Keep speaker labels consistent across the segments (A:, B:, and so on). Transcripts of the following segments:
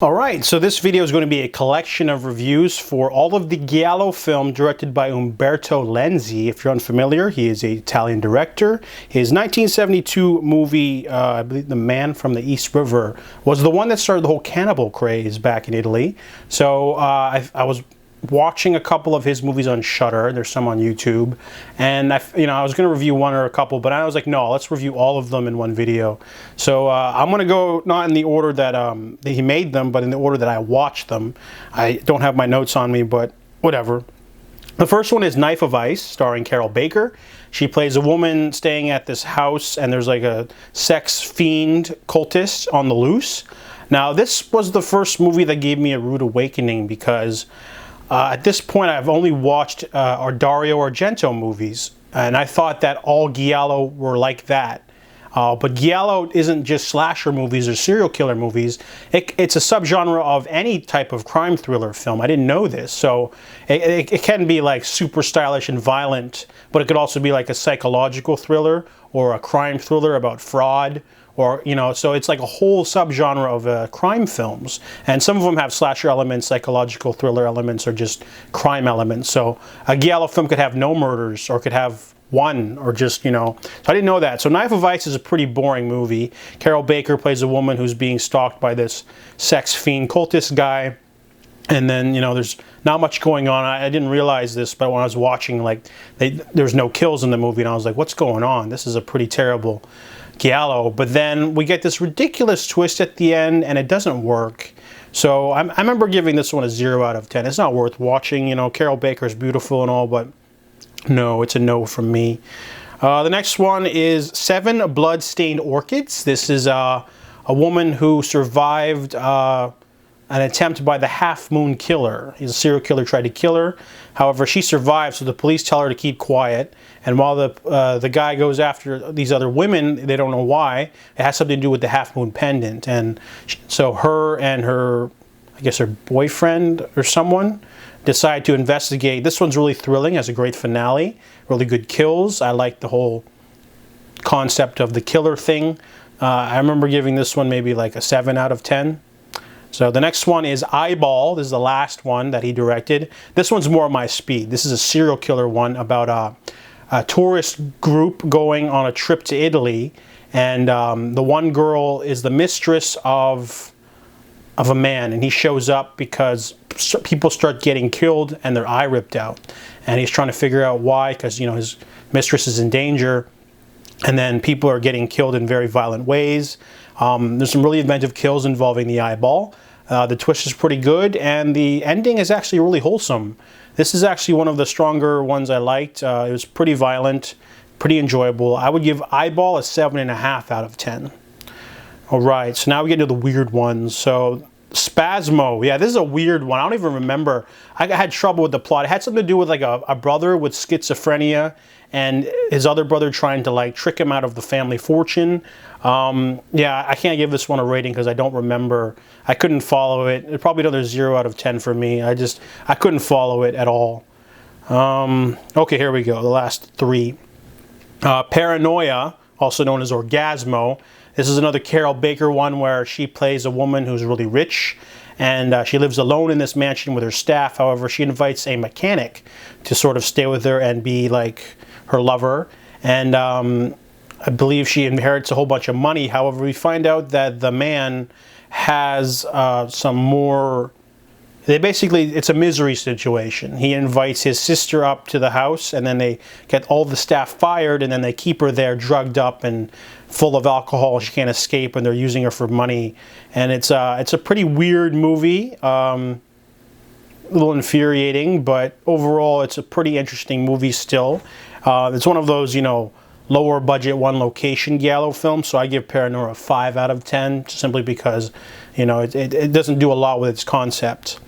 A: Alright, so this video is going to be a collection of reviews for all of the Giallo film directed by Umberto Lenzi. If you're unfamiliar, he is an Italian director. His 1972 movie, I believe The Man from the East River, was the one that started the whole cannibal craze back in Italy. So I was watching a couple of his movies on Shudder. There's some on YouTube, and I was going to review one or a couple, but I was like, no, let's review all of them in one video. So I'm going to go not in the order that he made them, but in the order that I watched them. I don't have my notes on me, but whatever. The first one is Knife of Ice, starring Carol Baker. She plays a woman staying at this house, and there's like a sex fiend cultist on the loose. Now, this was the first movie that gave me a rude awakening because at this point, I've only watched Dario Argento movies, and I thought that all Giallo were like that. But Giallo isn't just slasher movies or serial killer movies. It's a subgenre of any type of crime thriller film. I didn't know this. So it can be like super stylish and violent, but it could also be like a psychological thriller or a crime thriller about fraud. Or, so it's like a whole subgenre of crime films. And some of them have slasher elements, psychological thriller elements, or just crime elements. So a Giallo film could have no murders, or could have one, or just, So I didn't know that. So Knife of Ice is a pretty boring movie. Carol Baker plays a woman who's being stalked by this sex fiend cultist guy. And then, there's not much going on. I didn't realize this, but when I was watching, there's no kills in the movie, and I was like, what's going on? This is a pretty terrible Giallo. But then we get this ridiculous twist at the end, and it doesn't work. So I remember giving this one a 0 out of 10. It's not worth watching. Carol Baker's beautiful and all, but no, it's a no from me. The next one is Seven Blood-Stained Orchids. This is a woman who survived an attempt by the Half Moon Killer. He's a serial killer, tried to kill her. However, she survived, so the police tell her to keep quiet. And while the guy goes after these other women, they don't know why. It has something to do with the Half Moon Pendant. And so her and her, I guess her boyfriend or someone, decide to investigate. This one's really thrilling, has a great finale, really good kills. I like the whole concept of the killer thing. I remember giving this one maybe like a 7 out of 10. So the next one is Eyeball. This is the last one that he directed. This one's more my speed. This is a serial killer one about a tourist group going on a trip to Italy. And the one girl is the mistress of a man. And he shows up because people start getting killed and their eye ripped out. And he's trying to figure out why, because, his mistress is in danger. And then people are getting killed in very violent ways. There's some really inventive kills involving the eyeball. The twist is pretty good, and the ending is actually really wholesome. This is actually one of the stronger ones I liked. It was pretty violent, pretty enjoyable. I would give Eyeball a 7.5 out of 10. All right, so now we get into the weird ones. So Spasmo, yeah, this is a weird one. I don't even remember. I had trouble with the plot. It had something to do with like a brother with schizophrenia and his other brother trying to trick him out of the family fortune. Yeah, I can't give this one a rating because I don't remember. I couldn't follow it. It probably another 0 out of 10 for me. I couldn't follow it at all. Okay, here we go. The last 3. Paranoia, also known as Orgasmo. This is another Carol Baker one where she plays a woman who's really rich, and she lives alone in this mansion with her staff. However, she invites a mechanic to sort of stay with her and be like her lover. And I believe she inherits a whole bunch of money. However, we find out that the man has some more... it's a misery situation. He invites his sister up to the house, and then they get all the staff fired, and then they keep her there drugged up and full of alcohol. She can't escape, and they're using her for money. And it's a pretty weird movie, a little infuriating, but overall it's a pretty interesting movie still. It's one of those, lower budget, one location Giallo films, so I give Paranoia a 5 out of 10, simply because, it doesn't do a lot with its concept.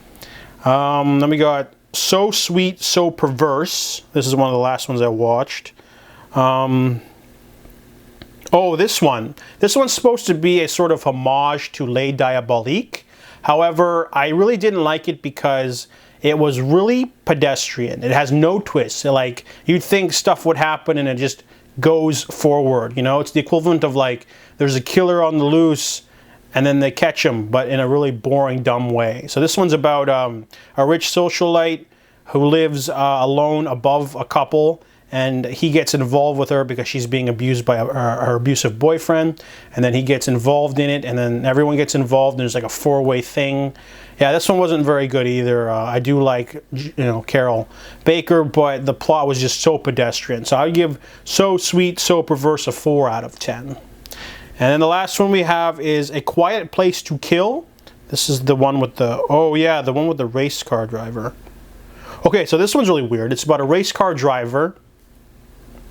A: Then we got So Sweet, So Perverse. This is one of the last ones I watched. Oh, this one. This one's supposed to be a sort of homage to Les Diaboliques. However, I really didn't like it because it was really pedestrian. It has no twists. You'd think stuff would happen and it just goes forward. It's the equivalent of there's a killer on the loose and then they catch him, but in a really boring, dumb way. So this one's about a rich socialite who lives alone above a couple, and he gets involved with her because she's being abused by her abusive boyfriend, and then he gets involved in it, and then everyone gets involved, and there's like a four-way thing. Yeah, this one wasn't very good either. I do like, Carol Baker, but the plot was just so pedestrian. So I'd give So Sweet, So Perverse a 4 out of 10. And then the last one we have is A Quiet Place to Kill. This is the one with the, the one with the race car driver. Okay, so this one's really weird. It's about a race car driver.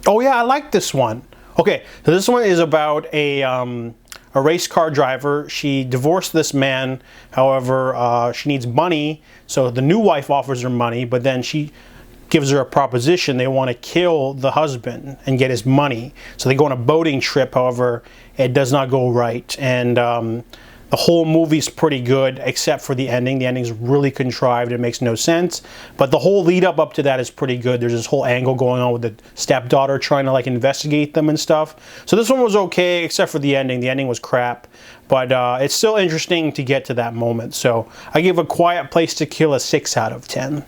A: Oh yeah, I like this one. Okay, so this one is about a race car driver. She divorced this man. However, she needs money, so the new wife offers her money, but then she gives her a proposition. They want to kill the husband and get his money. So they go on a boating trip. However, it does not go right, and the whole movie's pretty good, except for the ending. The ending's really contrived. It makes no sense. But the whole lead up to that is pretty good. There's this whole angle going on with the stepdaughter trying to like investigate them and stuff. So this one was okay, except for the ending. The ending was crap. But it's still interesting to get to that moment. So I give A Quiet Place to Kill a 6 out of 10.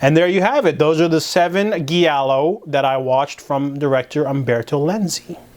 A: And there you have it. Those are the 7 giallo that I watched from director Umberto Lenzi.